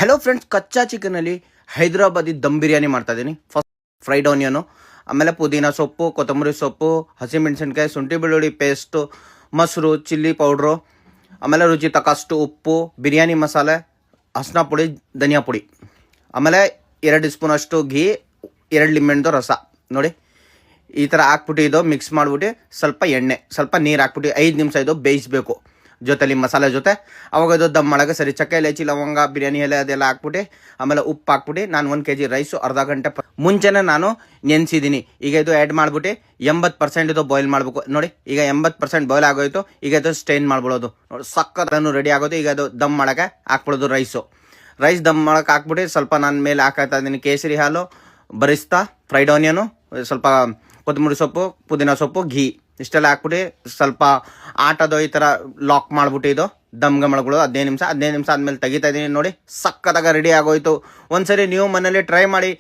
Hello friends, ಕಚ್ಚಾ ಚಿಕನಲ್ಲಿ ಹೈದರಾಬಾದಿ ದಮ್ ಬಿರಿಯಾನಿ ಮಾಡ್ತಾ ಇದ್ದೀನಿ. ಫಸ್ಟ್ ಫ್ರೈಡ್ ಆನಿಯನು, ಆಮೇಲೆ ಪುದೀನ ಸೊಪ್ಪು, ಕೊತ್ತಂಬರಿ ಸೊಪ್ಪು, ಹಸಿಮೆಣಸಿನ್ಕಾಯಿ, ಶುಂಠಿ ಬೆಳ್ಳುಳ್ಳಿ ಪೇಸ್ಟು, ಮೊಸರು, ಚಿಲ್ಲಿ ಪೌಡ್ರು, ಆಮೇಲೆ ರುಚಿ ತಕ್ಕಷ್ಟು ಉಪ್ಪು, ಬಿರಿಯಾನಿ ಮಸಾಲೆ, ಅರ್ಶಿನ ಪುಡಿ, ಧನಿಯಾ ಪುಡಿ, ಆಮೇಲೆ 2 ಸ್ಪೂನಷ್ಟು ಘೀ, 2 ಲಿಂಬೆಹಣ್ಣು ರಸ. ನೋಡಿ ಈ ಥರ ಹಾಕ್ಬಿಟ್ಟು ಇದು ಮಿಕ್ಸ್ ಮಾಡಿಬಿಟ್ಟು ಸ್ವಲ್ಪ ಎಣ್ಣೆ, ಸ್ವಲ್ಪ ನೀರು ಹಾಕ್ಬಿಟ್ಟು 5 ನಿಮಿಷ ಇದು ಬೇಯಿಸಬೇಕು ಜೊತೆಲಿ ಮಸಾಲೆ ಜೊತೆ. ಅವಾಗ ಇದು ದಮ್ ಮಾಡೋಕೆ ಸರಿ. ಚಕ್ಕೆ, ಇಲೈಚಿ, ಲವಂಗ, ಬಿರಿಯಾನಿ ಎಲೆ ಅದೆಲ್ಲ ಹಾಕ್ಬಿಟ್ಟು ಆಮೇಲೆ ಉಪ್ಪು ಹಾಕ್ಬಿಟ್ಟು ನಾನು 1 kg ರೈಸು ಅರ್ಧ ಗಂಟೆ ಮುಂಚೆನೇ ನಾನು ನೆನೆಸಿದ್ದೀನಿ. ಈಗ ಇದು ಆ್ಯಡ್ ಮಾಡಿಬಿಟ್ಟು 80% ಇದು ಬಾಯ್ಲ್ ಮಾಡಬೇಕು. ನೋಡಿ ಈಗ 80% ಬಾಯ್ಲ್ ಆಗೋಯ್ತು. ಈಗ ಇದು ಸ್ಟೈನ್ ಮಾಡ್ಬಿಡೋದು. ನೋಡಿ ಸಕ್ಕತ್ತನ್ನು ರೆಡಿ ಆಗೋದು. ಈಗ ಅದು ದಮ್ ಮಾಡೋಕ್ಕೆ ಹಾಕ್ಬಿಡೋದು. ರೈಸ್ ದಮ್ ಮಾಡೋಕೆ ಹಾಕ್ಬಿಟ್ಟು ಸ್ವಲ್ಪ ನಾನು ಮೇಲೆ ಹಾಕ್ತಾ ಇದ್ದೀನಿ ಕೇಸರಿ ಹಾಲು, ಬರಿಸ್ತಾ, ಫ್ರೈಡ್ ಆನಿಯನು, ಸ್ವಲ್ಪ ಕೊತ್ತಂಬರಿ ಸೊಪ್ಪು, ಪುದೀನ ಸೊಪ್ಪು, ಘೀ ಇಷ್ಟೆಲ್ಲ ಹಾಕ್ಬಿಟ್ಟು ಸ್ವಲ್ಪ ಆಟೋದು ಈ ಥರ ಲಾಕ್ ಮಾಡಿಬಿಟ್ಟು ಇದು ದಮ್ಗೆ ಮಾಡ್ಕೊಳ್ಳೋದು 15 ನಿಮಿಷ. 15 ನಿಮಿಷ ಆದಮೇಲೆ ತೆಗಿತಾ ಇದ್ದೀನಿ. ನೋಡಿ ಸಕ್ಕತ್ತಾಗ ರೆಡಿ ಆಗೋಯ್ತು. ಒಂದ್ಸರಿ ನೀವು ಮನೇಲಿ ಟ್ರೈ ಮಾಡಿ.